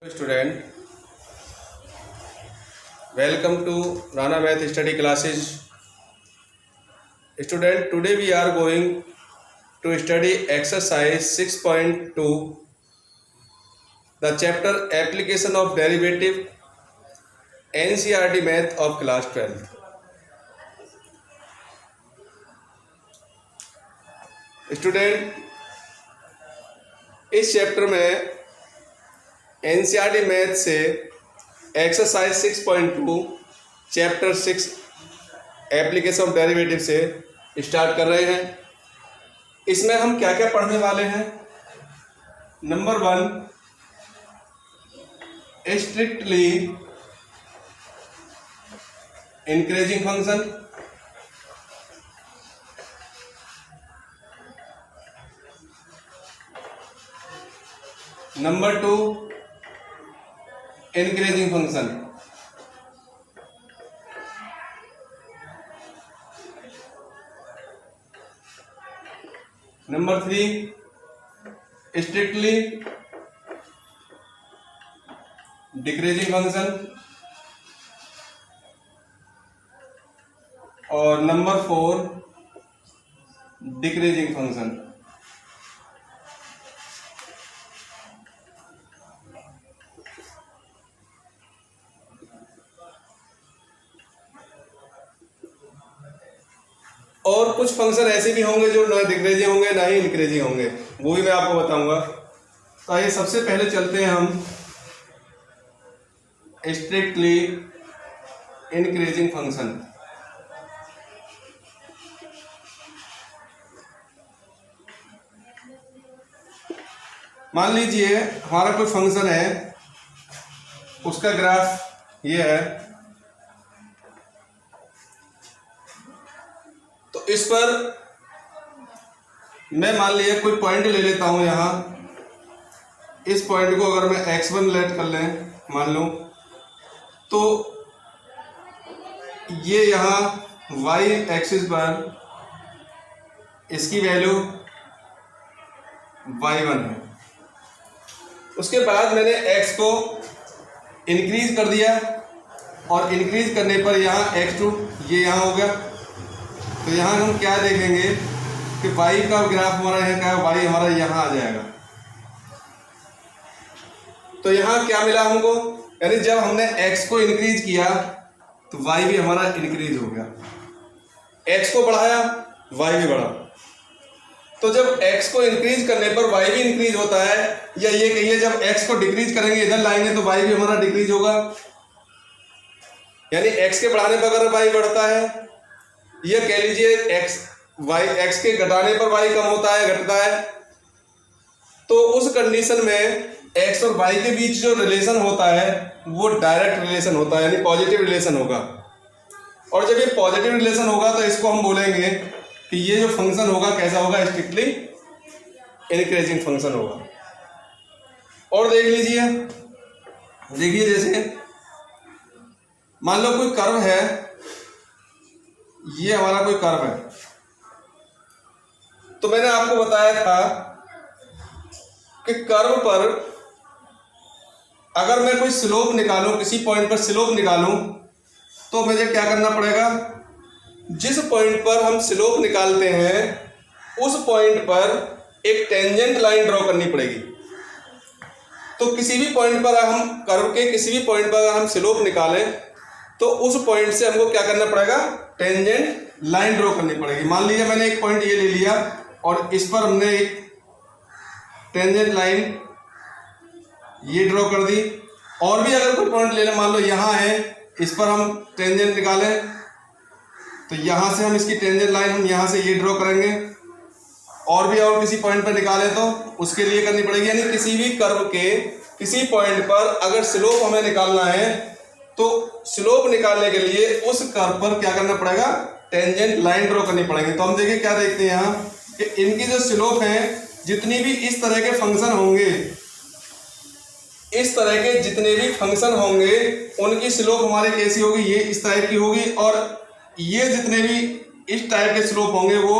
Student, welcome to Rana Math Study Classes. Student, today we are going to study exercise 6.2, the chapter application of derivative, NCERT Math of class 12. Student, इस chapter में NCERT math से exercise 6.2 chapter 6 application of derivative से start कर रहे हैं। इसमें हम क्या क्या पढ़ने वाले हैं? Number 1, strictly increasing function. Number 2, increasing function. Number 3, strictly decreasing function. और नंबर 4, डिक्रीजिंग फंक्शन। और कुछ फंक्शन ऐसे भी होंगे जो ना डिक्रीजिंग होंगे ना ही इंक्रीजिंग होंगे, वो भी मैं आपको बताऊंगा। तो आइए सबसे पहले चलते हैं हम स्ट्रिक्टली इंक्रीजिंग फंक्शन। मान लीजिए हमारा कोई फंक्शन है, उसका ग्राफ ये है, तो इस पर मैं मान लिया कोई पॉइंट ले लेता हूं। यहां इस पॉइंट को अगर मैं x1 लेट कर लें मान लूं, तो ये यहां y एक्सिस पर इसकी वैल्यू y1 है। उसके बाद मैंने x को इंक्रीज कर दिया और इंक्रीज करने पर यहाँ x2 ये यहाँ हो गया। तो यहाँ हम क्या देखेंगे कि y का ग्राफ हमारा यहाँ क्या है, y हमारा यहाँ आ जाएगा। तो यहाँ क्या मिला हमको, यानी जब हमने x को इंक्रीज किया तो y भी हमारा इंक्रीज हो गया। x को बढ़ाया y भी बढ़ा। तो जब x को इंक्रीज करने पर y भी इंक्रीज होता है, या ये कहिए जब x को डिक्रीज करेंगे इधर लाएंगे तो y भी हमारा डिक्रीज होगा। यानी x के बढ़ाने पर अगर y बढ़ता है, ये कह लीजिए x के घटाने पर y कम होता है, घटता है, तो उस कंडीशन में x और y के बीच जो रिलेशन होता है वो डायरेक्ट रिलेशन होता है, यानी पॉजिटिव रिलेशन होगा। और जब ये पॉजिटिव रिलेशन होगा तो इसको हम बोलेंगे कि ये जो फंक्शन होगा कैसा होगा, स्ट्रिक्टली इंक्रीजिंग फंक्शन होगा। और देख लीजिए, देखिए जैसे मान लो कोई कर्व है, ये हमारा कोई कर्व है, तो मैंने आपको बताया था कि कर्व पर अगर मैं कोई स्लोप निकालूं, किसी पॉइंट पर स्लोप निकालूं, तो मुझे क्या करना पड़ेगा, जिस पॉइंट पर हम स्लोप निकालते हैं उस पॉइंट पर एक टेंजेंट लाइन ड्रॉ करनी पड़ेगी। तो किसी भी पॉइंट पर हम कर्व के किसी भी पॉइंट पर अगर हम स्लोप निकालें तो उस पॉइंट से हमको क्या करना पड़ेगा, टेंजेंट लाइन ड्रॉ करनी पड़ेगी। मान लीजिए मैंने एक पॉइंट ये ले लिया और इस पर हमने एक टेंजेंट लाइन ये ड्रॉ कर दी। और भी अगर कोई पॉइंट ले लें, मान लो यहाँ है, इस पर हम टेंजेंट निकालें तो यहाँ से हम इसकी टेंजेंट लाइन हम यहाँ से ये ड्रॉ करेंगे। और भी और किसी पॉइंट पर निकालें तो उसके लिए करनी पड़ेगी। यानी किसी भी कर्व के किसी पॉइंट पर अगर स्लोप हमें निकालना है तो स्लोप निकालने के लिए उस कर्व पर क्या करना पड़ेगा, टेंजेंट लाइन ड्रॉ करनी पड़ेगी। तो हम देखिए क्या देखते हैं यहाँ कि इनकी जो स्लोप है, जितनी भी इस तरह के फंक्शन होंगे, इस तरह के जितने भी फंक्शन होंगे उनकी स्लोप हमारे कैसी होगी, ये इस टाइप की होगी। और ये जितने भी इस टाइप के स्लोप होंगे वो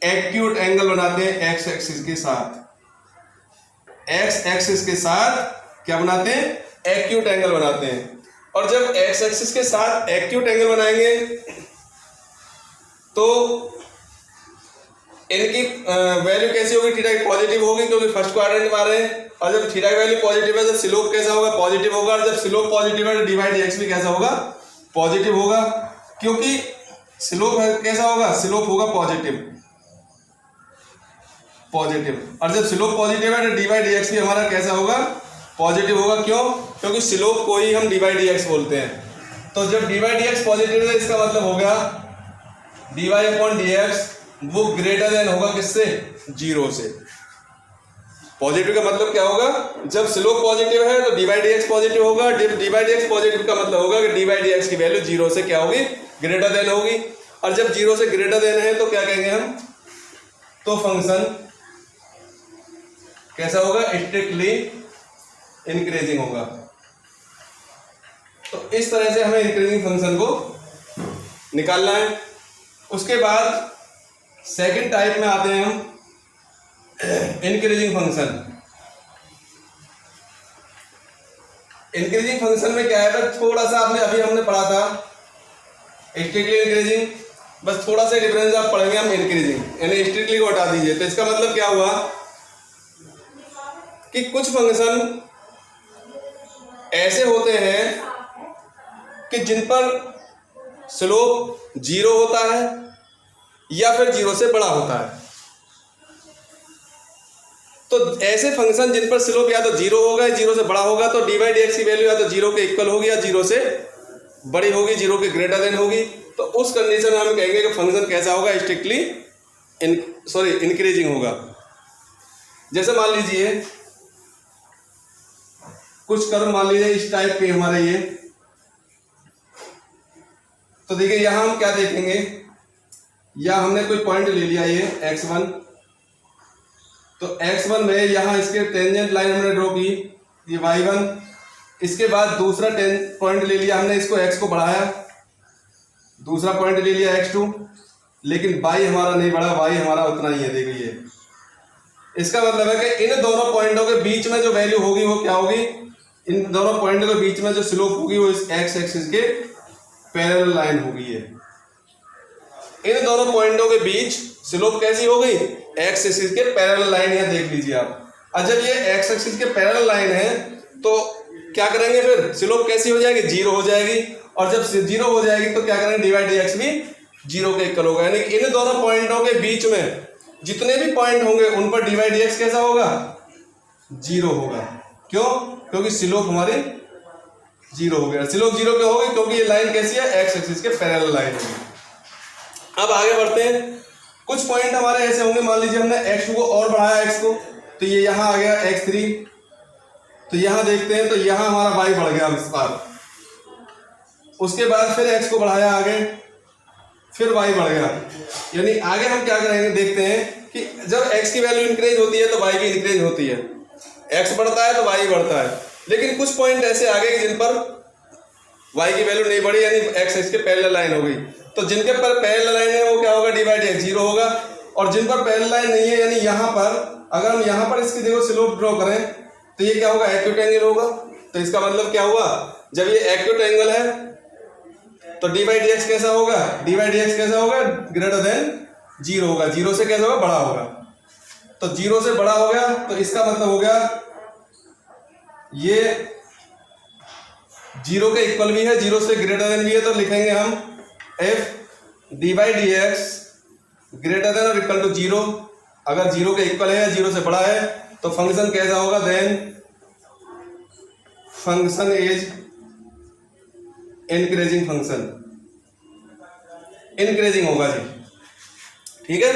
एक्यूट एंगल बनाते हैं एक्स एक्सिस के साथ। एक्स एक्सिस के साथ क्या बनाते हैं, एक्यूट एंगल बनाते हैं। और जब एक्स एक्सिस के साथ एक्यूट एंगल बनाएंगे तो इनकी वैल्यू कैसी होगी, थीटा की पॉजिटिव होगी क्योंकि फर्स्ट क्वाड्रेंट में आ रहे हैं। और जब थीटा की वैल्यू पॉजिटिव है तो स्लोप कैसा होगा, पॉजिटिव होगा। और जब स्लोप पॉजिटिव है तो डी बाई डी एक्स भी कैसा होगा, पॉजिटिव होगा, क्योंकि स्लोप कैसा होगा, स्लोप होगा पॉजिटिव। और जब स्लोप पॉजिटिव है तो डी बाई डी एक्स भी हमारा कैसा होगा, पॉजिटिव होगा। क्यों, क्योंकि स्लोप को ही हम डी बाई डी एक्स बोलते हैं। तो जब d by d x positive है इसका मतलब हो गया d y upon d x वो ग्रेटर देन होगा किससे, जीरो से। पॉजिटिव का मतलब क्या होगा, जब स्लोप पॉजिटिव है तो d by d x positive होगा। D by d x positive का मतलब होगा कि डी बाई डी एक्स की वैल्यू जीरो से क्या होगी, ग्रेटर देन होगी। और जब जीरो से ग्रेटर देन है तो क्या कहेंगे हम, तो फंक्शन कैसा होगा, स्ट्रिक्टली इंक्रीजिंग होगा। तो इस तरह से हमें इंक्रीजिंग फंक्शन को निकालना है। उसके बाद सेकंड टाइप में आते हैं हम, इंक्रीजिंग फंक्शन। इंक्रीजिंग फंक्शन में क्या है, थोड़ा सा आपने अभी हमने पढ़ा था स्ट्रिक्टली इंक्रीजिंग, बस थोड़ा सा डिफरेंस आप पढ़ेंगे हम इंक्रीजिंग, यानी स्ट्रिक्टली को हटा दीजिए। तो इसका मतलब क्या हुआ कि कुछ फंक्शन ऐसे होते हैं कि जिन पर स्लोप जीरो होता है या फिर जीरो से बड़ा होता है। तो ऐसे फंक्शन जिन पर स्लोप या तो जीरो होगा या जीरो से बड़ा होगा तो डी बाई डी एक्स की वैल्यू या तो जीरो के इक्वल होगी या जीरो से बड़ी होगी, जीरो के ग्रेटर देन होगी। तो उस कंडीशन में हम कहेंगे कि फंक्शन कैसा होगा, स्ट्रिक्टली इंक्रीजिंग होगा। जैसे मान लीजिए कुछ कर्व मान लीजिए इस टाइप के हमारे ये, तो देखिए यहां हम क्या देखेंगे, या हमने कोई पॉइंट ले लिया ये x1, तो x1 में यहां इसके टेंजेंट लाइन हमने ड्रॉ की, ये y1। इसके बाद दूसरा पॉइंट ले लिया हमने, इसको x को बढ़ाया, दूसरा पॉइंट ले लिया x2, लेकिन y हमारा नहीं बढ़ा, y हमारा उतना ही है। देखिए इसका मतलब है कि इन दोनों पॉइंटों के बीच में जो वैल्यू होगी वो क्या होगी, इन दोनों पॉइंटों के बीच में जो स्लोप होगी वो इस एक्स एक्सिस के पैरेलल लाइन होगी। ये इन दोनों पॉइंटों के बीच स्लोप कैसी हो गई, एक्स एक्सिस के पैरेलल लाइन है, देख लीजिए आप। और जब ये एक्स एक्सिस के पैरेलल लाइन है तो क्या करेंगे, फिर स्लोप कैसी हो जाएगी, जीरो हो जाएगी। और जब जीरो हो जाएगी तो क्या करेंगे, डी बाई डी एक्स भी जीरो के इक्वल होगा। यानी इन दोनों पॉइंटों के बीच में जितने भी पॉइंट होंगे उन पर डी बाई डी एक्स कैसा होगा, जीरो होगा। क्यों, क्योंकि स्लोप हमारी जीरो हो गया। स्लोप जीरो क्यों होगी, क्योंकि ये लाइन कैसी है, एक्स एक्सिस के पैरेलल लाइन होगी। अब आगे बढ़ते हैं। कुछ पॉइंट हमारे ऐसे होंगे, मान लीजिए हमने x को और बढ़ाया x को, तो ये यहां आ गया x3। तो यहां देखते हैं तो यहां हमारा y बढ़ गया इस बार। उसके बाद फिर x को बढ़ाया आगे, फिर y बढ़ गया। यानी आगे हम क्या करेंगे, देखते हैं कि जब x की वैल्यू इंक्रीज होती है तो y की इंक्रीज होती है, x बढ़ता है तो y बढ़ता है। लेकिन कुछ पॉइंट ऐसे आ गए जिन पर y की वैल्यू नहीं बढ़ी, यानी x इसके पैरेलल लाइन हो गई। तो जिनके पर पैरेलल लाइन है वो क्या होगा, d by d x zero होगा। और जिन पर पैरेलल लाइन नहीं है, यानी यहाँ पर अगर हम यहाँ पर इसकी देखो स्लोप ड्रॉ करें तो ये क्या होगा, एक्यूट एंगल होगा। तो इसका मतलब क्या हुआ, जब ये एक्यूट एंगल है तो डी बाई डी एक्स कैसा होगा, डी बाई डी एक्स कैसा होगा, ग्रेटर देन जीरो होगा। जीरो से कैसा होगा, बड़ा होगा। तो जीरो से बड़ा हो गया तो इसका मतलब हो गया ये जीरो के इक्वल भी है, जीरो से ग्रेटर देन भी है। तो लिखेंगे हम F D by d x greater then और इक्वल टू जीरो। अगर जीरो के इक्वल है या जीरो से बड़ा है तो फंक्शन कैसा होगा, then function is increasing function, increasing होगा जी। ठीक है,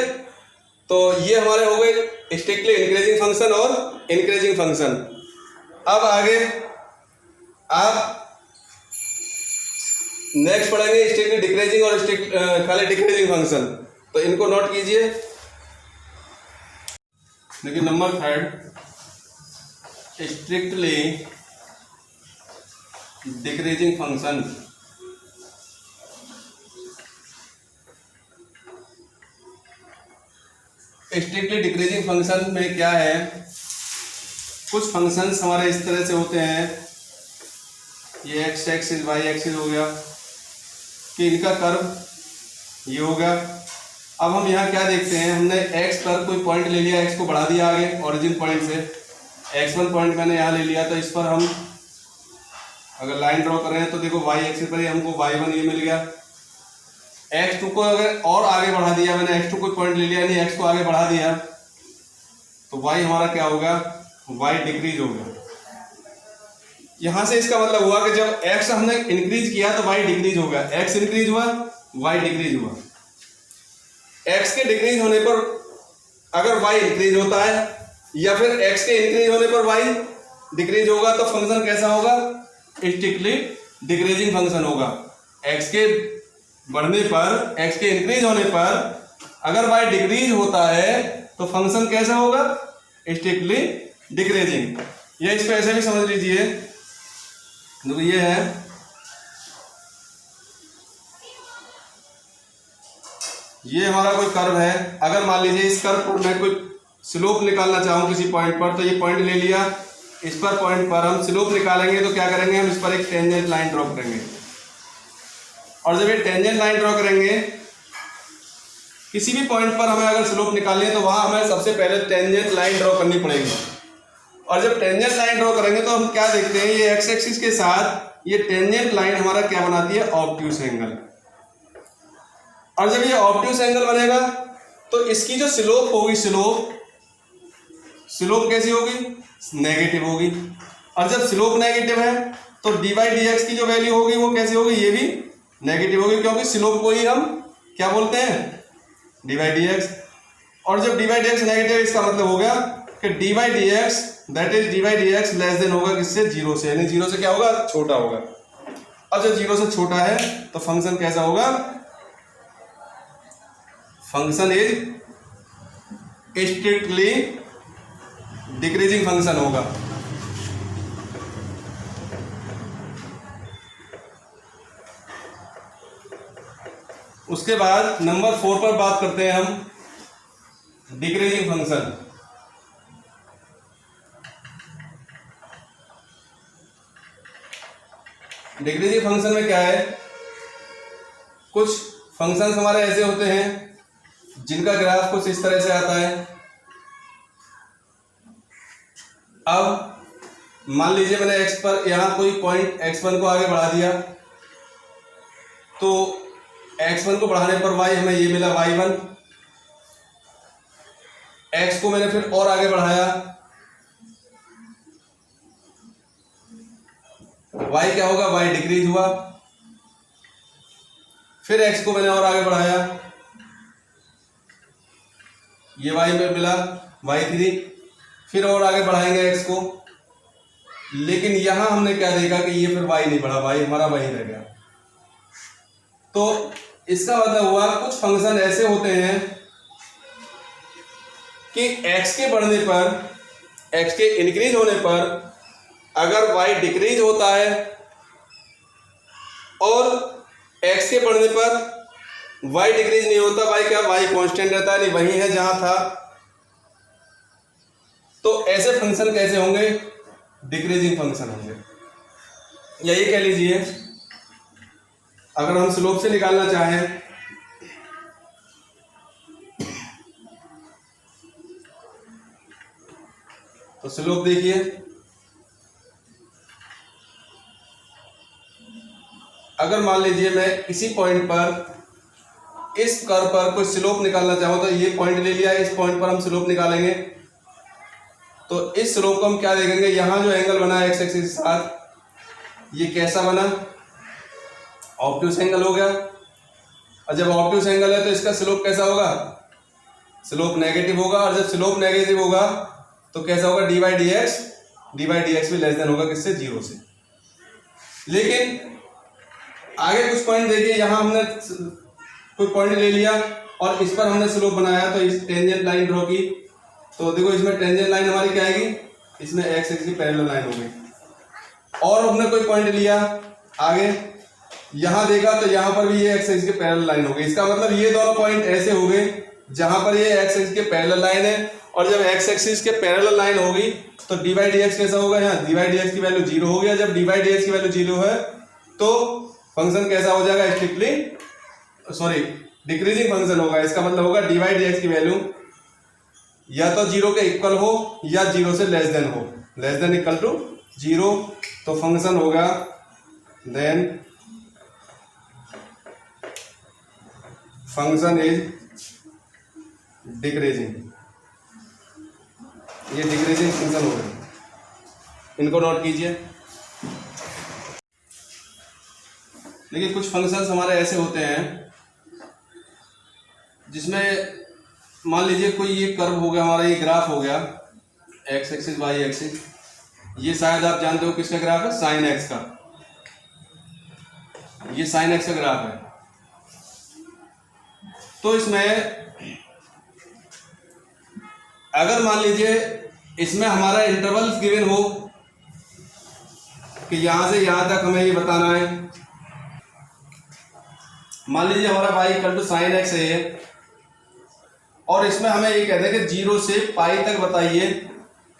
तो ये हमारे हो गए स्ट्रिक्टली इंक्रीजिंग फंक्शन और इंक्रीजिंग फंक्शन। अब आगे आप नेक्स्ट पढ़ेंगे स्ट्रिक्टली डिक्रीजिंग और खाली डिक्रीजिंग फंक्शन। तो इनको नोट कीजिए। देखिए number third, strictly decreasing function. Strictly decreasing function में क्या है, कुछ फंक्शंस हमारे इस तरह से होते हैं, ये एक्स एक्सिस वाई एक्सिस हो गया कि इनका कर्व ये होगा। अब हम यहाँ क्या देखते हैं, हमने एक्स पर कोई पॉइंट ले लिया, एक्स को बढ़ा दिया आगे ओरिजिन पॉइंट से, x1 पॉइंट मैंने यहाँ ले लिया, तो इस पर हम अगर लाइन ड्रॉ कर रहे हैं तो देखो वाई एक्सिस पर ही हमको y1 ये मिल गया। x2 को अगर और आगे बढ़ा दिया, मैंने x2 को पॉइंट ले लिया यानी x को आगे बढ़ा दिया, तो y हमारा क्या होगा, y डिक्रीज होगा। यहां से इसका मतलब हुआ कि जब x हमने इंक्रीज किया तो y डिक्रीज होगा, x इंक्रीज हुआ y डिक्रीज हुआ। x के डिक्रीज होने पर अगर y इंक्रीज होता है या फिर x के इंक्रीज होने पर y डिक्रीज होगा तो फंक्शन कैसा होगा, स्ट्रिक्टली डिक्रीजिंग फंक्शन होगा। x के बढ़ने पर, x के इंक्रीज होने पर अगर y डिक्रीज होता है तो फंक्शन कैसा होगा, स्ट्रिक्टली डिक्रीजिंग। या इसको ऐसे भी समझ लीजिए, देखो ये है, ये हमारा कोई कर्व है, अगर मान लीजिए इस कर्व पर मैं कोई स्लोप निकालना चाहूँ किसी पॉइंट पर, तो ये पॉइंट ले लिया, इस पर पॉइंट पर हम स्लोप निकालेंगे तो क्या करेंगे, हम इस पर एक टेंजेंट लाइन ड्रॉ करेंगे। और जब ये टेंजेंट लाइन ड्रॉ करेंगे, किसी भी पॉइंट पर हमें अगर स्लोप निकालनी है तो वहां हमें सबसे पहले टेंजेंट लाइन ड्रॉ करनी पड़ेगी। और जब टेंजेंट लाइन ड्रॉ करेंगे तो हम क्या देखते हैं, ये एक्स एक्सिस के साथ ये टेंजेंट लाइन हमारा क्या बनाती है, ऑब्ट्यूस एंगल। और जब ये ऑब्ट्यूस एंगल बनेगा तो इसकी जो स्लोप होगी, स्लोप कैसी होगी, नेगेटिव होगी। और जब स्लोप नेगेटिव है तो डी बाई डी एक्स की जो वैल्यू होगी वो कैसी होगी, ये भी नेगेटिव होगी, क्योंकि स्लोप को ही हम क्या बोलते हैं, डी बाई डी एक्स। और जब d by d x negative, इसका मतलब हो गया कि d by d x that is D by d x less than होगा किससे, जीरो से, यानी जीरो से क्या होगा, छोटा होगा। अब जब जीरो से छोटा है तो फंक्शन कैसा होगा, function is strictly decreasing function होगा। उसके बाद नंबर 4 पर बात करते हैं हम, डिक्रीजिंग फंक्शन। डिक्रीजिंग फंक्शन में क्या है, कुछ फंक्शंस हमारे ऐसे होते हैं जिनका ग्राफ कुछ इस तरह से आता है। अब मान लीजिए मैंने x पर यहां कोई पॉइंट x1 को आगे बढ़ा दिया, तो x1 को बढ़ाने पर y हमें ये मिला y1। x को मैंने फिर और आगे बढ़ाया, y क्या होगा, y डिक्रीज हुआ। फिर x को मैंने और आगे बढ़ाया, ये y में मिला y3। फिर और आगे बढ़ाएंगे x को, लेकिन यहां हमने क्या देखा कि ये फिर y नहीं बढ़ा, y हमारा वही रह गया। तो इसका मतलब हुआ कुछ फंक्शन ऐसे होते हैं कि x के बढ़ने पर, x के इंक्रीज होने पर अगर y डिक्रीज होता है और x के बढ़ने पर y डिक्रीज नहीं होता, y क्या, y कांस्टेंट रहता है, नहीं वही है जहां था। तो ऐसे फंक्शन कैसे होंगे, डिक्रीजिंग फंक्शन होंगे। यही कह लीजिए, अगर हम स्लोप से निकालना चाहें तो स्लोप देखिए, अगर मान लीजिए मैं किसी पॉइंट पर इस कर्व पर कोई स्लोप निकालना चाहूँ, तो ये पॉइंट ले लिया, इस पॉइंट पर हम स्लोप निकालेंगे। तो इस स्लोप को हम क्या देखेंगे, यहाँ जो एंगल बना है एक्स एक्सिस के साथ, ये कैसा बना, ऑब्ट्यूस एंगल हो गया। और जब ऑब्ट्यूस एंगल है तो इसका स्लोप कैसा होगा, स्लोप नेगेटिव होगा। और जब स्लोप नेगेटिव होगा तो कैसा होगा, डी बाई डी एक्स भी लेस देन होगा किससे, जीरो से। लेकिन आगे कुछ पॉइंट देखिए, यहाँ हमने कोई पॉइंट ले लिया और इस पर हमने स्लोप बनाया, तो इस टेंजेंट लाइन ड्रॉ की, तो देखो इसमें टेंजेंट लाइन हमारी क्या आएगी, इसमें एक्स एक्सिस की पैरेलल लाइन हो गई। और हमने कोई पॉइंट लिया आगे, यहाँ देखा तो यहाँ पर भी ये एक्स एक्सिस की पैरेलल लाइन हो गई। इसका मतलब ये दोनों पॉइंट ऐसे हो गए जहां पर ये एक्स एक्सिस के पैरेलल लाइन है, और जब एक्स एक्सिस के पैरेलल लाइन होगी तो डी बाई डी एक्स कैसा होगा, यहाँ डी बाई डी एक्स की वैल्यू 0 हो गया। जब डी बाई डी एक्स की वैल्यू 0 है तो फंक्शन कैसा हो जाएगा, स्ट्रिक्टली सॉरी डिक्रीजिंग फंक्शन होगा। इसका मतलब होगा डी बाई डी एक्स की वैल्यू या तो 0 के इक्वल हो या 0 से लेस देन हो, लेस देन इक्वल टू 0, तो फंक्शन होगा देन फंक्शन इज डिक्रीजिंग। ये डिक्रीजिंग फंक्शन होगा, इनको नोट कीजिए। देखिए कुछ फंक्शंस हमारे ऐसे होते हैं जिसमें मान लीजिए कोई ये कर्व हो गया हमारा, ये ग्राफ हो गया एक्स एक्सिस वाई एक्सिस, ये शायद आप जानते हो किसका ग्राफ है, साइन एक्स का। ये साइन एक्स का ग्राफ है। तो इसमें अगर मान लीजिए इसमें हमारा इंटरवल्स गिवन हो कि यहां से यहां तक हमें ये बताना है, मान लीजिए हमारा y equal to sine x है और इसमें हमें ये कहते हैं कि 0 से पाई तक बताइए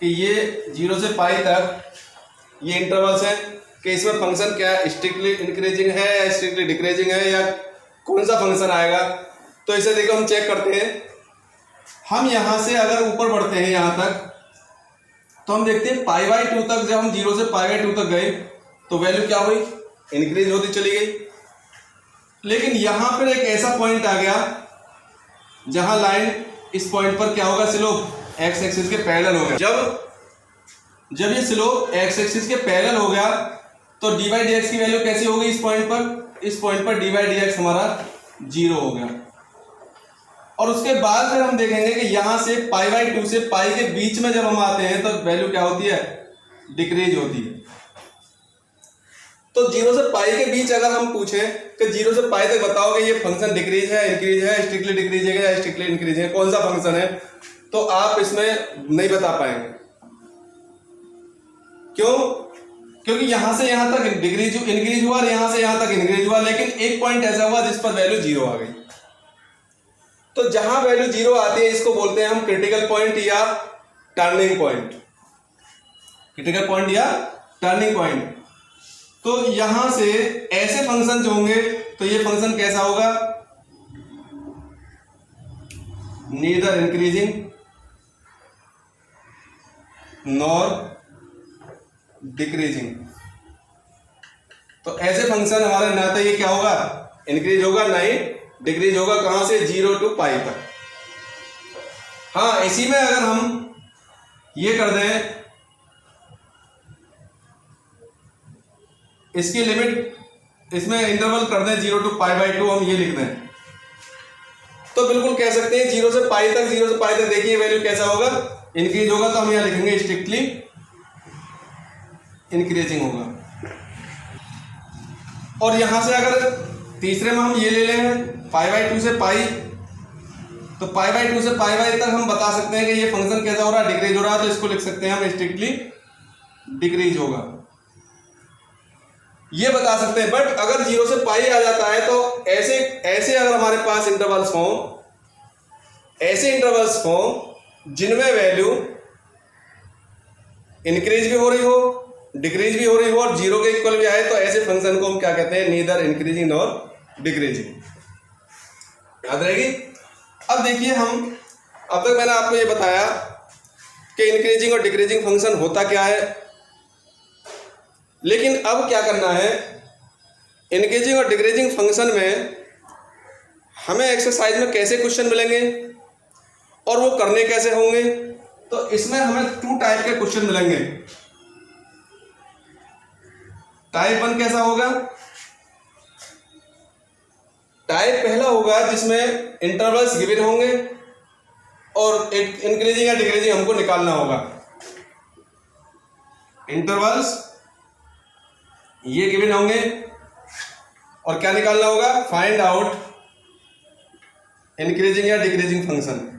कि ये 0 से पाई तक ये इंटरवल्स है कि इसमें फंक्शन क्या स्ट्रिक्टली इंक्रीजिंग है या स्ट्रिक्टली डिक्रीजिंग है या कौन सा फंक्शन आएगा। तो इसे देखो हम चेक करते हैं। हम यहाँ से अगर ऊपर बढ़ते हैं यहाँ तक तो हम देखते हैं पाई बाई 2 तक, जब हम 0 से पाई बाई 2 तक गए तो वैल्यू क्या हुई, इंक्रीज होती चली गई। लेकिन यहाँ पर एक ऐसा पॉइंट आ गया जहाँ लाइन इस पॉइंट पर क्या होगा, स्लोप एक्स एक्सिस के पैरेलल हो गया। जब ये स्लोप एक्स एक्सिस के पैरेलल हो गया तो डी बाई डी एक्स की वैल्यू कैसी होगी, इस पॉइंट पर डी बाई डी एक्स हमारा 0 हो गया। और उसके बाद फिर हम देखेंगे कि यहां से पाई बाई 2 से पाई के बीच में जब हम आते हैं तो वैल्यू क्या होती है, डिक्रीज होती है। तो 0 से पाई के बीच अगर हम पूछें कि 0 से पाई तक बताओ कि ये फंक्शन डिक्रीज है, इंक्रीज है, स्ट्रिक्टली डिक्रीज है या स्ट्रिक्टली इंक्रीज है, कौन सा फंक्शन है, तो आप इसमें नहीं बता पाएंगे। क्यों? क्योंकि यहां से यहां तक डिक्रीज इंक्रीज हुआ और यहां से यहां तक इंक्रीज हुआ, लेकिन एक पॉइंट ऐसा हुआ जिस पर वैल्यू 0 आ गई। तो जहां वैल्यू 0 आती है इसको बोलते हैं हम क्रिटिकल पॉइंट या टर्निंग पॉइंट, क्रिटिकल पॉइंट या टर्निंग पॉइंट। तो यहां से ऐसे फंक्शन जो होंगे तो ये फंक्शन कैसा होगा, नीदर इंक्रीजिंग नॉर डिक्रीजिंग। तो ऐसे फंक्शन हमारे ना तो ये क्या होगा, इंक्रीज होगा ना ही डिक्रीज होगा। कहां से, 0 टू पाई तक। हाँ, इसी में अगर हम ये कर दें, इसकी लिमिट इसमें इंटरवल कर दें 0 टू पाई बाई 2, हम ये लिख दें तो बिल्कुल कह सकते हैं 0 से पाई तक, 0 से पाई तक देखिए वैल्यू कैसा होगा, इंक्रीज होगा। तो हम यहां लिखेंगे स्ट्रिक्टली इंक्रीजिंग होगा। और यहां से अगर तीसरे में हम ये ले लें पाई बाई 2 से पाई, तो पाई बाई 2 से पाई बाई तक हम बता सकते हैं कि ये फंक्शन कैसा हो रहा है, डिक्रीज हो रहा है। तो इसको लिख सकते हैं हम स्ट्रिक्टली डिक्रीज होगा, ये बता सकते हैं। बट अगर 0 से पाई आ जाता है तो ऐसे अगर हमारे पास इंटरवल्स हों, ऐसे इंटरवल्स हों जिनमें वैल्यू इंक्रीज भी हो रही हो, डिक्रीज भी हो रही हो और 0 के इक्वल भी आए, तो ऐसे फंक्शन को हम क्या कहते हैं, नीदर इंक्रीजिंग नॉर डिक्रीजिंग। याद रहेगी। अब देखिए हम, अब तक मैंने आपको ये बताया कि इंक्रीजिंग और डिक्रीजिंग फंक्शन होता क्या है, लेकिन अब क्या करना है, इंक्रीजिंग और डिक्रीजिंग फंक्शन में हमें एक्सरसाइज में कैसे क्वेश्चन मिलेंगे और वो करने कैसे होंगे। तो इसमें हमें 2 टाइप के क्वेश्चन मिलेंगे। टाइप 1 कैसा होगा, टाइप पहला होगा जिसमें इंटरवल्स गिवन होंगे और इंक्रीजिंग या डिक्रीजिंग हमको निकालना होगा। इंटरवल्स ये गिवन होंगे और क्या निकालना होगा, फाइंड आउट इंक्रीजिंग या डिक्रीजिंग फंक्शन।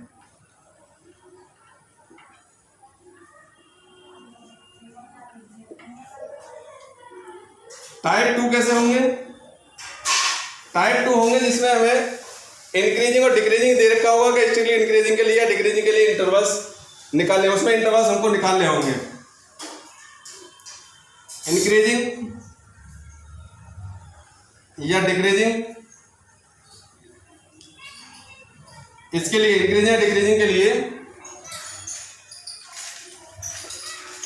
टाइप 2 कैसे होंगे, टाइप 2 होंगे जिसमें हमें इंक्रीजिंग और डिक्रीजिंग दे रखा होगा कि स्ट्रिक्टली इंक्रीजिंग के लिए या डिक्रीजिंग के लिए इंटरवल्स निकालने, उसमें इंटरवल्स हमको निकालने होंगे। इंक्रीजिंग या डिक्रीजिंग, इसके लिए इंक्रीजिंग या डिक्रीजिंग के लिए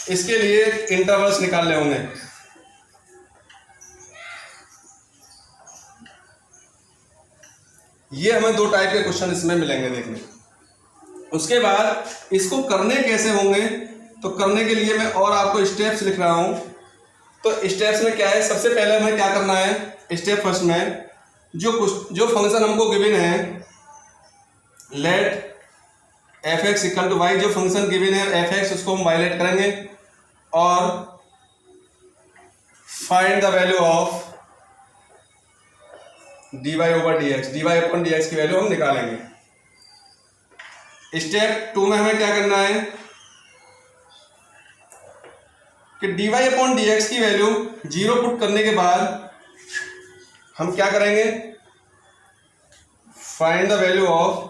इसके लिए इंटरवल्स निकालने होंगे। ये हमें दो टाइप के क्वेश्चन इसमें मिलेंगे देखने। उसके बाद इसको करने कैसे होंगे, तो करने के लिए मैं और आपको स्टेप्स लिख रहा हूं। तो स्टेप्स में क्या है, सबसे पहले हमें क्या करना है, स्टेप फर्स्ट में जो फंक्शन हमको गिवन है, let f x equal to y, जो फंक्शन गिवन है एफ एक्स, उसको हम वायलेट करेंगे और find the value of dy over dx, dy upon dx की वैल्यू हम निकालेंगे। स्टेप 2 में हमें क्या करना है कि dy अपॉन dx की वैल्यू 0 पुट करने के बाद हम क्या करेंगे, find the value of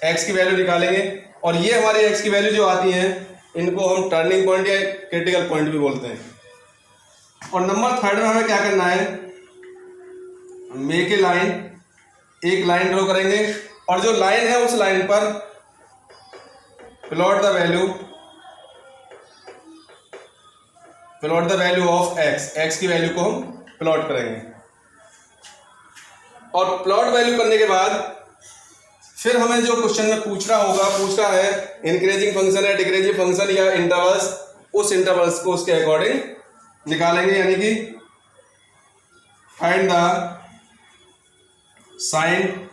x की वैल्यू निकालेंगे। और ये हमारी x की वैल्यू जो आती है, इनको हम टर्निंग पॉइंट या क्रिटिकल पॉइंट भी बोलते हैं। और नंबर 3 में हमें क्या करना है, मेक ए लाइन, एक लाइन ड्रॉ करेंगे और जो लाइन है उस लाइन पर plot the value of x की वैल्यू को हम प्लॉट करेंगे। और प्लॉट वैल्यू करने के बाद फिर हमें जो क्वेश्चन में पूछना है इंक्रीजिंग फंक्शन है, डिक्रीजिंग फंक्शन या इंटरवल्स, उस इंटरवल्स को उसके अकॉर्डिंग निकालेंगे। यानी कि find the sign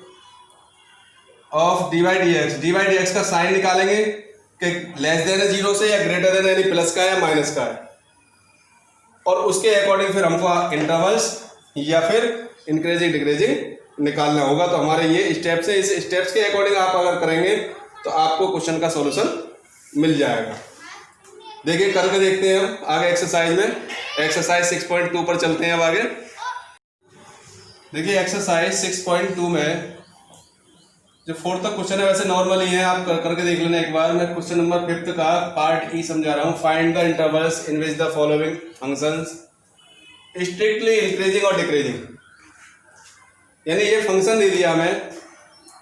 of dy dx का साइन निकालेंगे कि लेस देन है 0 से या ग्रेटर देन यानी प्लस का या माइनस का है। और उसके अकॉर्डिंग फिर हमको इंटरवल्स या फिर इंक्रीजिंग डिक्रीजिंग निकालना होगा। तो हमारे ये स्टेप्स है, इस स्टेप्स के अकॉर्डिंग आप अगर करेंगे तो आपको क्वेश्चन का सॉल्यूशन मिल जाएगा। देखिए करके देखते हैं हम आगे एक्सरसाइज में। एक्सरसाइज 6.2 पर चलते हैं अब आगे। देखिए एक्सरसाइज 6.2 में जो 4th का क्वेश्चन है, वैसे नॉर्मल ही है, आप करके देख लेना एक बार। मैं क्वेश्चन नंबर 5th का पार्ट ई समझा रहा हूँ। Find the intervals in which the following functions strictly increasing और डिक्रीजिंग। यानी ये फंक्शन दे दिया हमें,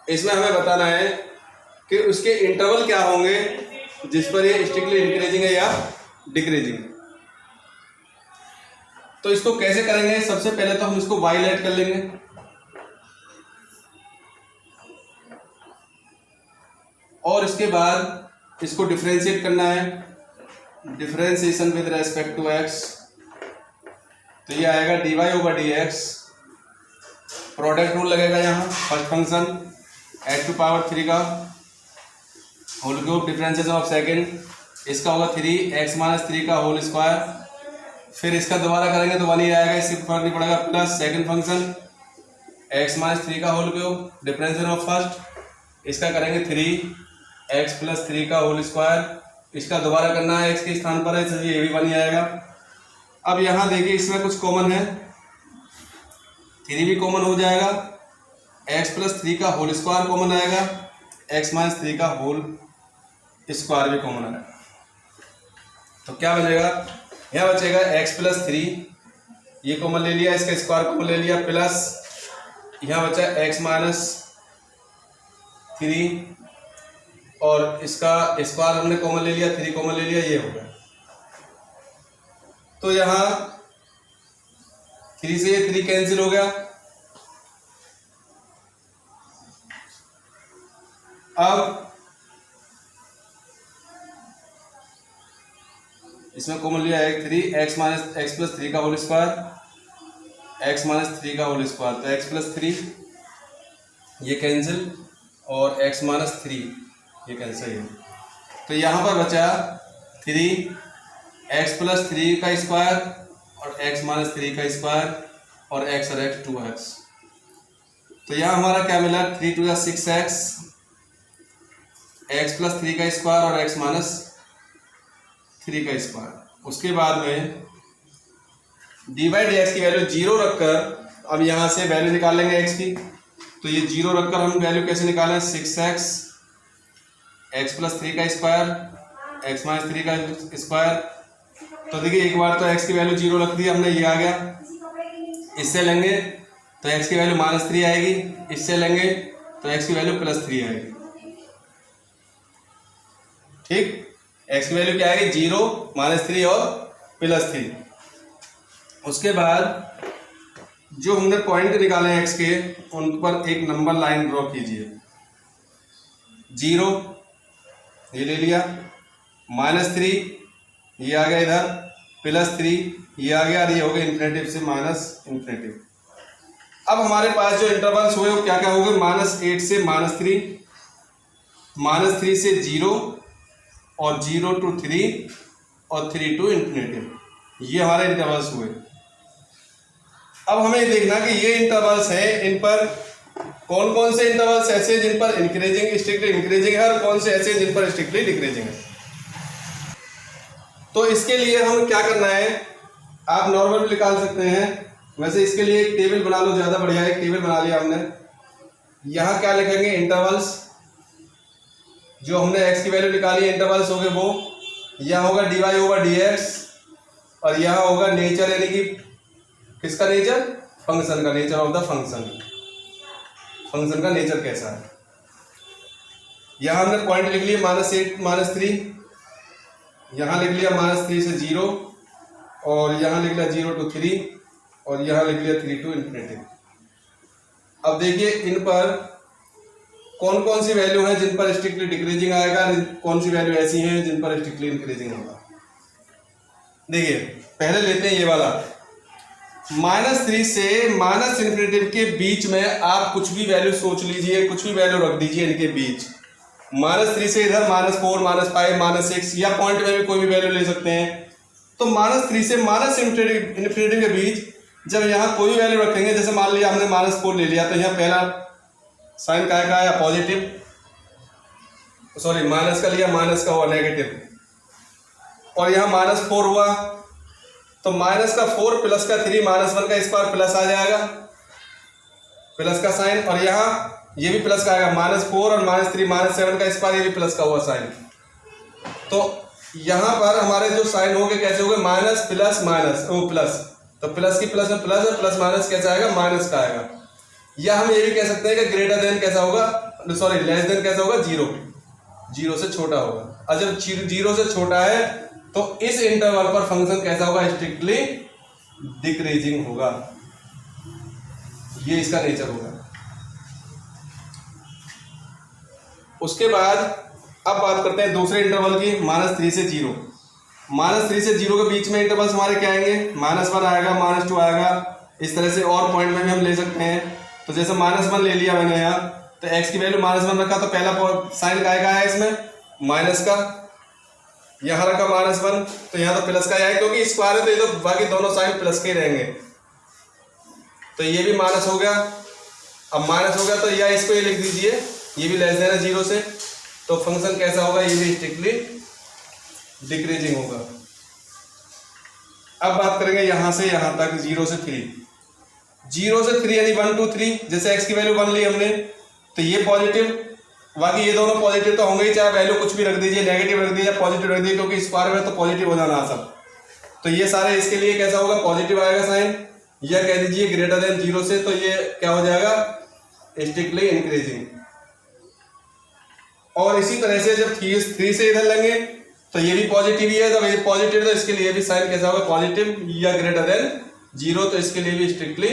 इसमें हमें बताना है कि उसके इंटरवल क्या होंगे जिस पर ये स्ट्रिक्टली इंक्रीजिंग है या डिक्रीजिंग। तो इसको कैसे करेंगे, सबसे पहले तो हम इसको वायलेट कर लेंगे। और इसके बाद इसको डिफरेंशिएट करना है, differentiation with respect to x। तो ये आएगा dy over dx, product rule लगेगा यहाँ। First function x to power 3 का whole cube, differentiation of second, इसका होगा 3x माइनस 3 का होल स्क्वायर। फिर इसका दोबारा करेंगे तो 1 ही आएगा, इससे फर्क नहीं पड़ेगा। Plus second function x minus 3 का whole cube, differentiation of first, इसका करेंगे 3x प्लस 3 का होल स्क्वायर। इसका दोबारा करना है x के स्थान पर है, इसलिए ये भी 1 ही आएगा। अब यहाँ देखिए इसमें कुछ कॉमन है, 3 भी कॉमन हो जाएगा, x प्लस 3 का होल स्क्वायर कॉमन आएगा, x माइनस 3 का होल स्क्वायर भी कॉमन आएगा। तो क्या बचेगा, यहाँ बचेगा x प्लस 3, ये कॉमन ले लिया, इसका स्क्वायर कॉमन ले लिया, प्लस यहाँ बचा x माइनस 3 और इसका स्क्वायर हमने कॉमन ले लिया, 3 कॉमन ले लिया, ये हो गया। तो यहाँ 3 से ये 3 कैंसिल हो गया। अब इसमें कॉमन लिया है 3 x माइनस x प्लस 3 का होल स्क्वायर, x माइनस 3 का होल स्क्वायर, तो x प्लस 3 ये कैंसिल और x माइनस 3 ये कैंसिल है। तो यहाँ पर बचा 3x प्लस 3 का स्क्वायर और x माइनस 3 का स्क्वायर और x और x 2x। तो यहाँ हमारा क्या मिला, 3 2 6x, x प्लस 3 का स्क्वायर और x माइनस 3 का स्क्वायर। उसके बाद में dy dx की वैल्यू 0 रखकर अब यहाँ से वैल्यू निकाल लेंगे x की। तो ये 0 रखकर हम वैल्यू कैसे निकालें, 6x x प्लस 3 का स्क्वायर, एक्स माइनस 3 का स्क्वायर। तो देखिए एक बार तो x की वैल्यू 0 रख दी हमने, ये आ गया। इससे लेंगे तो x की वैल्यू -3 आएगी, इससे लेंगे तो x की वैल्यू +3 आएगी। ठीक, x की वैल्यू क्या आएगी 0, -3 और +3। उसके बाद जो हमने पॉइंट निकाले हैं x के, उन पर एक नंबर लाइन ड्रॉ कीजिए। 0 ये ले लिया, -3 ये आ गया इधर, +3 ये आ गया, और ये हो गया इन्फिनेटिव से -इन्फिनेटिव। अब हमारे पास जो इंटरवल्स हुए वो क्या क्या हो गए, -8 से -3, -3 से 0 और 0 to 3 और 3 to इन्फिनेटिव, ये हमारे इंटरवल्स हुए। अब हमें ये देखना कि ये इंटरवल्स हैं, इन पर कौन कौन से इंटरवल्स ऐसे हैं जिन पर इंक्रीजिंग स्ट्रिक्टली इंक्रीजिंग है और कौन से ऐसे हैं जिन पर स्ट्रिक्टली डिक्रीजिंग है। तो इसके लिए हम क्या करना है, आप नॉर्मल भी निकाल सकते हैं, वैसे इसके लिए एक टेबल बना लो, ज़्यादा बढ़िया है। एक टेबल बना लिया हमने। यहाँ क्या लिखेंगे, इंटरवल्स, जो हमने x की वैल्यू निकाली इंटरवल्स हो गए वो, यहाँ होगा dy/dx और यहाँ होगा नेचर, यानी कि किसका नेचर, फंक्शन का, nature of the function, function का नेचर कैसा है। यहाँ हमने पॉइंट लिख लिए -8 -3, यहाँ लिख लिया -3 से 0 और यहाँ लिख लिया 0 to 3 और यहाँ लिख लिया 3 to इन्फिनेटिव। अब देखिए इन पर कौन कौन सी वैल्यू है जिन पर स्ट्रिक्टली डिक्रीजिंग आएगा, कौन सी वैल्यू ऐसी हैं जिन पर स्ट्रिक्टली इंक्रीजिंग होगा। देखिए पहले लेते हैं ये वाला, -3 से -इन्फिनेटिव के बीच में आप कुछ भी वैल्यू सोच लीजिए, कुछ भी वैल्यू रख दीजिए इनके बीच। -3 से इधर -4 -5 -6 या पॉइंट में भी कोई भी वैल्यू ले सकते हैं। तो -3 से इन्फिनेटिव के बीच जब यहाँ कोई वैल्यू रखेंगे, जैसे मान लिया हमने -4 ले लिया, तो यहाँ पहला साइन का आया पॉजिटिव, सॉरी माइनस का लिया, माइनस का हुआ नेगेटिव, और यहाँ -4 हुआ तो -4 प्लस का 3 -1 का स्क्वायर प्लस आ जाएगा, प्लस का साइन, और यहाँ ये भी प्लस का आएगा, -4 और -3 -7 का स्क्वायर, ये भी प्लस का हुआ साइन। तो यहाँ पर हमारे जो साइन हो गए कैसे हो गए, माइनस प्लस माइनस, वो प्लस, तो प्लस की प्लस में प्लस है, प्लस माइनस कैसा आएगा, माइनस का आएगा। या हम ये भी कह सकते हैं कि ग्रेटर देन कैसा होगा, सॉरी लेस देन कैसा होगा, 0 से छोटा होगा। और जब 0 से छोटा है तो इस इंटरवल पर फंक्शन कैसा होगा, स्ट्रिक्टली डिक्रीजिंग होगा, ये इसका नेचर होगा। उसके बाद अब बात करते हैं दूसरे इंटरवल की, -3 से 0। -3 से 0 के बीच में इंटरवल्स हमारे क्या आएंगे, -1 आएगा, -2 आएगा, इस तरह से और पॉइंट में भी हम ले सकते हैं। तो जैसे -1 ले लिया मैंने यहाँ, तो x की वैल्यू -1 रखा, तो पहला साइन का आएगा इसमें माइनस का, यहाँ रखा -1 तो यहाँ तो प्लस का आएगा, क्योंकि स्क्वायर है तो ये तो बाकी दोनों साइन प्लस के रहेंगे। तो ये भी माइनस हो गया, अब माइनस हो गया तो या इसको ये लिख दीजिए, ये भी लेस देन है 0 से, तो फंक्शन कैसा होगा, ये भी स्ट्रिक्टली डिक्रीजिंग होगा। अब बात करेंगे यहाँ से यहाँ तक 0 से 3, 0 से 3 यानी 1 2 3, जैसे x की वैल्यू 1 ली हमने तो ये पॉजिटिव, बाकी ये दोनों पॉजिटिव तो होंगे ही, चाहे वैल्यू कुछ भी रख दीजिए, नेगेटिव रख दीजिए, पॉजिटिव रख दीजिए, क्योंकि स्क्वायर में तो पॉजिटिव हो जाना सब। तो ये सारे इसके लिए कैसा होगा, पॉजिटिव आएगा साइन, या कह दीजिए ग्रेटर देन 0 से, तो ये क्या हो जाएगा, स्ट्रिक्टली इंक्रीजिंग। और इसी तरह से जब 3 से इधर लेंगे तो ये भी पॉजिटिव ही है, जब ये पॉजिटिव तो इसके लिए भी साइन कैसा होगा, पॉजिटिव या ग्रेटर देन 0, तो इसके लिए भी स्ट्रिक्टली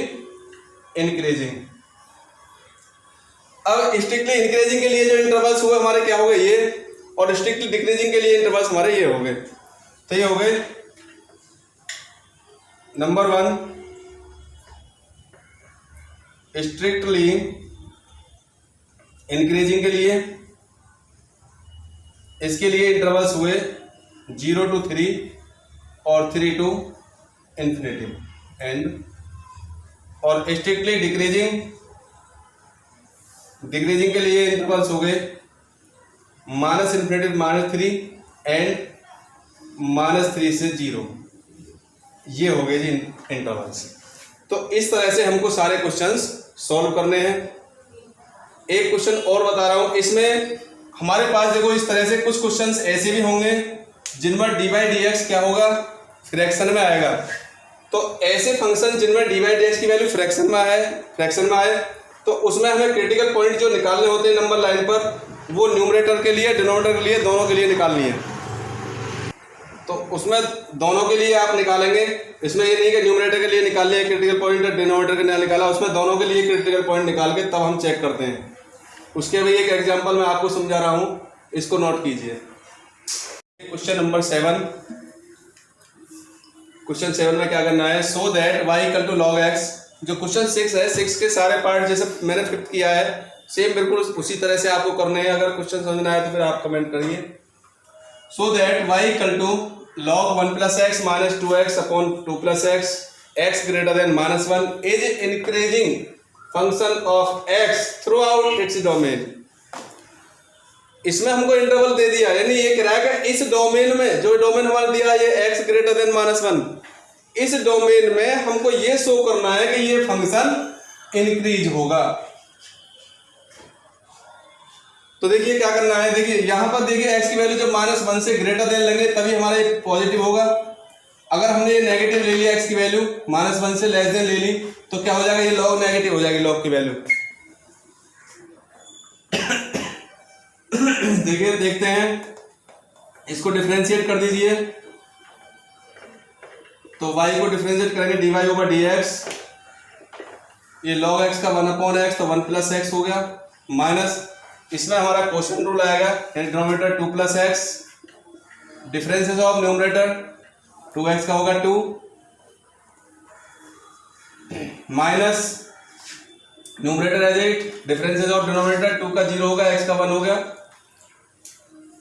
इंक्रीजिंग। अब स्ट्रिक्टली इंक्रीजिंग के लिए जो इंटरवल्स हुए हमारे क्या हो गए ये, और स्ट्रिक्टली डिक्रीजिंग के लिए इंटरवल्स हमारे ये हो गए। तो ये हो गए नंबर 1 स्ट्रिक्टली इंक्रीजिंग के लिए, इसके लिए इंटरवल्स हुए 0 to 3 और 3 to इन्फिनेटिव एंड, और स्ट्रिक्टली डिक्रीजिंग के लिए इंटरवल्स हो गए -इन्फिनेटिव -3 एंड -3 से 0, ये हो गए जी इंटरवल्स। तो इस तरह से हमको सारे क्वेश्चंस सॉल्व करने हैं। एक क्वेश्चन और बता रहा हूं, इसमें हमारे पास देखो इस तरह से कुछ क्वेश्चंस ऐसे भी होंगे जिनमें डी बाई डी एक्स क्या होगा, फ्रैक्शन में आएगा। तो ऐसे फंक्शन जिनमें डी बाई डी एक्स की वैल्यू फ्रैक्शन में आए तो उसमें हमें क्रिटिकल पॉइंट जो निकालने होते हैं नंबर लाइन पर, वो न्यूमरेटर के लिए, डिनोमिनेटर के लिए, दोनों के लिए निकालनी है। तो उसमें दोनों के लिए आप निकालेंगे, इसमें ये नहीं कि न्यूमरेटर के लिए निकाल लिया क्रिटिकल पॉइंट, डिनोमिनेटर के लिए निकाला, उसमें दोनों के लिए क्रिटिकल पॉइंट निकाल के तब हम चेक करते हैं। उसके भी एक एग्जांपल मैं आपको समझा रहा हूँ, इसको नोट कीजिए। क्वेश्चन नंबर 7, क्वेश्चन 7 में क्या करना है, so that y equal to log x। जो क्वेश्चन 6 है, 6 के सारे पार्ट जैसे मैंने फिट किया है सेम बिल्कुल उसी तरह से आपको करने हैं। अगर क्वेश्चन समझना है तो फिर आप कमेंट करिए। So that y equal to log 1 plus x minus 2x upon 2 plus x, x greater than -1 is increasing function of x throughout its domain. इसमें हमको इंटरवल दे दिया, यानी ये कह रहा है कि इस डोमेन में, जो डोमेन हमारा दिया ये x ग्रेटर देन -1, इस डोमेन में हमको ये शो करना है कि ये फंक्शन इंक्रीज होगा। तो देखिए क्या करना है, देखिए यहां पर देखिए x की वैल्यू जब -1 से ग्रेटर देन लेंगे तभी हमारा ये पॉजिटिव होगा। अगर हमने ये नेगेटिव ले लिया x की वैल्यू, -1 से लेस देन ले ली, तो क्या हो जाएगा, ये log नेगेटिव हो जाएगी log की वैल्यू। देखिए देखते हैं, इसको डिफरेंशिएट कर दीजिए। तो y को डिफरेंशिएट करेंगे dy ओवर dx, ये log x का 1/x तो 1 प्लस एक्स हो गया, माइनस इसमें हमारा क्वोशिएंट रूल आएगा, denominator 2 plus x, differences of numerator 2x का होगा 2, minus numerator as it, differences of denominator 2 का 0 होगा, x का 1 हो गया,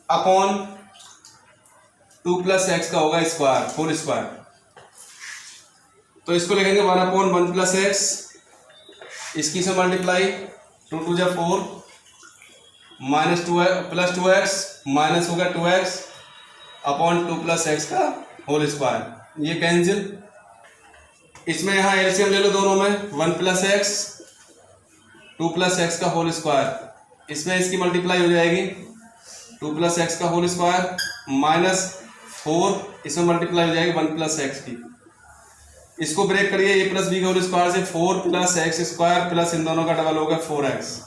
अपॉन 2 प्लस एक्स का होगा स्क्वायर, होल स्क्वायर। तो इसको लिखेंगे 1/1 प्लस एक्स, इसकी से मल्टीप्लाई 2 2 जा 4, माइनस 2 प्लस 2x, माइनस होगा 2x अपॉन 2 प्लस एक्स का होल स्क्वायर। ये कैंसिल, इसमें यहाँ एलसीएम ले लो दोनों में, 1 प्लस एक्स 2 प्लस एक्स का होल स्क्वायर, इसमें इसकी मल्टीप्लाई हो जाएगी 2 प्लस एक्स का होल स्क्वायर माइनस 4, इसमें मल्टीप्लाई हो जाएगी 1 प्लस एक्स की। इसको ब्रेक करिए, ए प्लस बी का होल स्क्वायर से 4 प्लस एक्स स्क्वायर प्लस इन दोनों का डबल होगा 4x,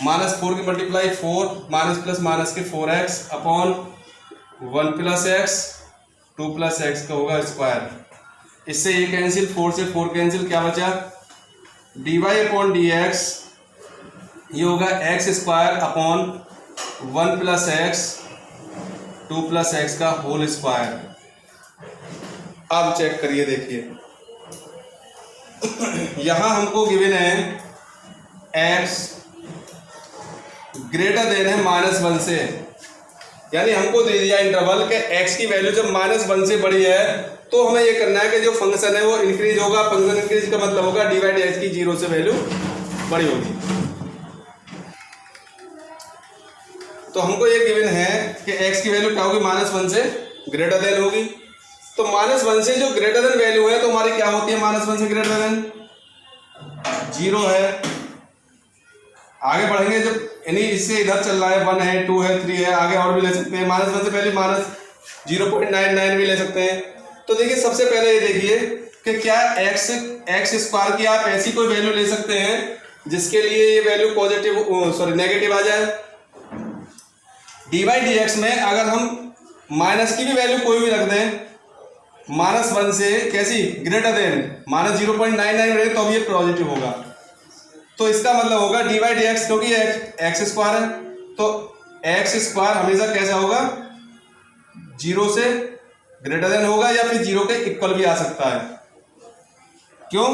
माइनस 4 की मल्टीप्लाई 4 माइनस प्लस माइनस के 4x upon 1 plus x 2 plus x का होगा स्क्वायर। इससे ये कैंसिल, 4 से 4 कैंसिल, क्या बचा, dy अपॉन डी एक्स, ये होगा x square upon 1 plus x 2 plus x का होल स्क्वायर। अब चेक करिए, देखिए यहां हमको गिवन है x ग्रेटर देन है -1 से, यानी हमको दे दिया इंटरवल के x की वैल्यू जब -1 से बड़ी है तो हमें ये करना है कि जो फंक्शन है वो इंक्रीज होगा। फंक्शन इंक्रीज का मतलब होगा डी बाई डी एक्स की 0 से वैल्यू बड़ी होगी। तो हमको ये गिवन है कि x की वैल्यू क्या होगी, -1 से ग्रेटर देन होगी। तो -1 से जो ग्रेटर देन वैल्यू है तो हमारी क्या होती है, -1 से ग्रेटर देन 0 है। आगे बढ़ेंगे जब, यानी इससे इधर चल रहा है 1 है 2 है 3 है, आगे और भी ले सकते हैं। -1 से पहले -0.99 भी ले सकते हैं। तो देखिए सबसे पहले ये देखिए कि क्या x स्क्वायर की आप ऐसी कोई वैल्यू ले सकते हैं जिसके लिए ये वैल्यू पॉजिटिव नेगेटिव आ जाए। डी बाई डी एक्स में अगर हम माइनस की भी वैल्यू कोई भी रख दें, -1 से कैसी ग्रेटर देन -0.99 रहे तो अब ये पॉजिटिव होगा। तो इसका मतलब होगा डी बाई डी एक्स, क्योंकि एक्स स्क्वायर है तो एक्स स्क्वायर हमेशा कैसा होगा, 0 से ग्रेटर देन होगा या फिर 0 के इक्वल भी आ सकता है। क्यों,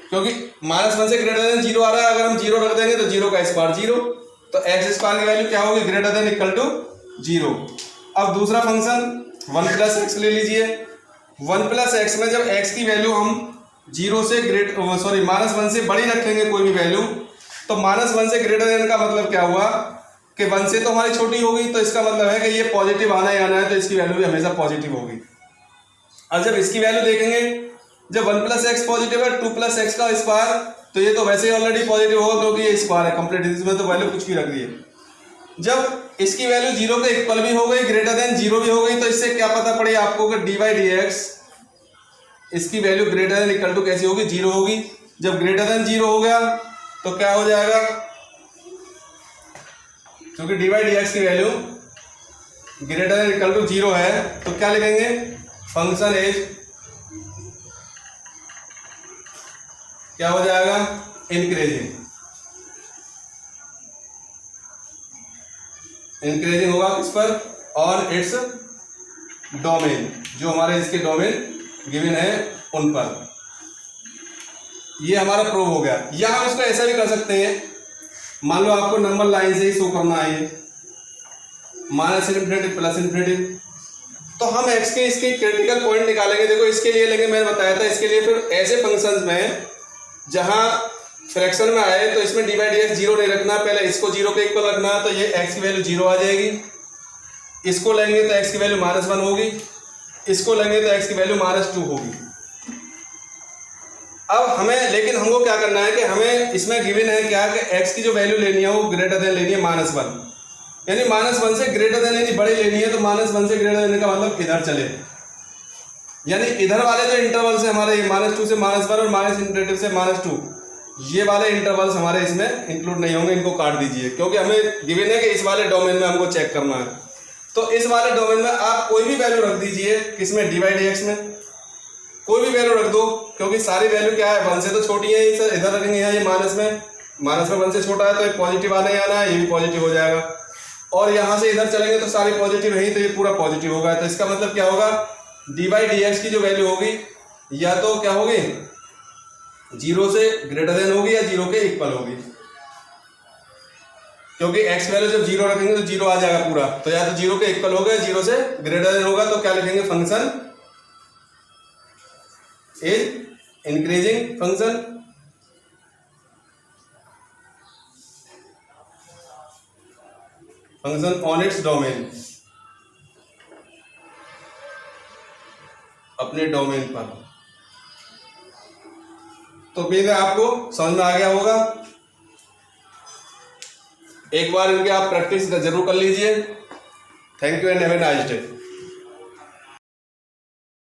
क्योंकि -1 से ग्रेटर देन 0 आ रहा है, अगर हम 0 रख देंगे तो 0 का स्क्वायर 0, तो एक्स स्क्वायर की वैल्यू क्या होगी, ग्रेटर देन इक्वल टू 0। अब दूसरा फंक्शन 1 प्लस एक्स ले लीजिए। 1 प्लस एक्स में जब x की वैल्यू हम 0 से -1 से बड़ी रखेंगे कोई भी वैल्यू, तो -1 से ग्रेटर देन का मतलब क्या हुआ कि 1 से तो हमारी छोटी होगी, तो इसका मतलब है कि ये पॉजिटिव आना ही आना है, तो इसकी वैल्यू भी हमेशा पॉजिटिव होगी। अब जब इसकी वैल्यू देखेंगे, जब 1 प्लस एक्स पॉजिटिव है 2 प्लस एक्स का स्क्वायर, तो ये तो वैसे ही ऑलरेडी पॉजिटिव होगा क्योंकि ये स्क्वायर है कंप्लीट, इसमें तो वैल्यू कुछ भी रख दिए। जब इसकी वैल्यू 0 के इक्वल भी हो गई, ग्रेटर देन 0 भी हो गई, तो इससे क्या पता पड़े आपको कि dy dx इसकी value greater than equal to कैसी होगी, 0 होगी। जब ग्रेटर देन 0 हो गया तो क्या हो जाएगा, क्योंकि dy dx की value greater than equal to 0 है, तो क्या लिखेंगे, फंक्शन इज क्या हो जाएगा, इंक्रीजिंग। इंक्रीजिंग होगा किस पर, ऑन इट्स डोमेन, जो हमारे इसके डोमेन गिवन है उन पर। ये हमारा प्रूव हो गया। या हम इसको ऐसा भी कर सकते हैं, मान लो आपको नंबर लाइन से ही शो करना है ये माइनस इन्फिनिटी प्लस इन्फिनिटी, तो हम एक्स के इसके क्रिटिकल पॉइंट निकालेंगे। देखो इसके लिए लेंगे, मैंने बताया था इसके लिए फिर ऐसे फंक्शंस में जहां फ्रैक्शन में आए तो इसमें dy dx 0 नहीं रखना, पहले इसको 0 के इक्वल रखना, तो ये x की वैल्यू 0 आ जाएगी। इसको लेंगे तो x की वैल्यू -1 होगी, इसको लेंगे तो x की वैल्यू -2 होगी। अब हमें, लेकिन हमको क्या करना है कि हमें इसमें गिवन है क्या कि x की जो वैल्यू लेनी है वो ग्रेटर देन लेनी है -1, यानी -1 से ग्रेटर देन यानी बड़ी लेनी है। तो -1 से ग्रेटर देन का मतलब इधर चले, यानी इधर वाले जो इंटरवल से हमारे -2 से -1 और -∞ से -2, ये वाले इंटरवल्स हमारे इसमें इंक्लूड नहीं होंगे, इनको काट दीजिए, क्योंकि हमें गिवन है कि इस वाले डोमेन में हमको चेक करना है। तो इस वाले डोमेन में आप कोई भी वैल्यू रख दीजिए, किसमें, dy dx में कोई भी वैल्यू रख दो, क्योंकि सारी वैल्यू क्या है, 1 से तो छोटी है। इधर रखेंगे यहाँ, ये माइनस में 1 से छोटा है, तो ये पॉजिटिव आने आना है, ये भी पॉजिटिव हो जाएगा। और यहाँ से इधर चलेंगे तो सारी पॉजिटिव नहीं, तो ये पूरा पॉजिटिव होगा। तो इसका मतलब क्या होगा, dy dx की जो वैल्यू होगी या तो क्या होगी, 0 से ग्रेटर देन होगी या 0 के इक्वल होगी, क्योंकि x वैल्यू जब 0 रखेंगे तो 0 आ जाएगा पूरा। तो या तो 0 के इक्वल होगा, 0 से ग्रेटर देन होगा, तो क्या लिखेंगे, function is increasing function. Function on its domain, अपने डोमेन पर। तो उम्मीद है आपको समझ में आ गया होगा। एक बार इनके आप प्रैक्टिस जरूर कर लीजिए। Thank you and have a nice day.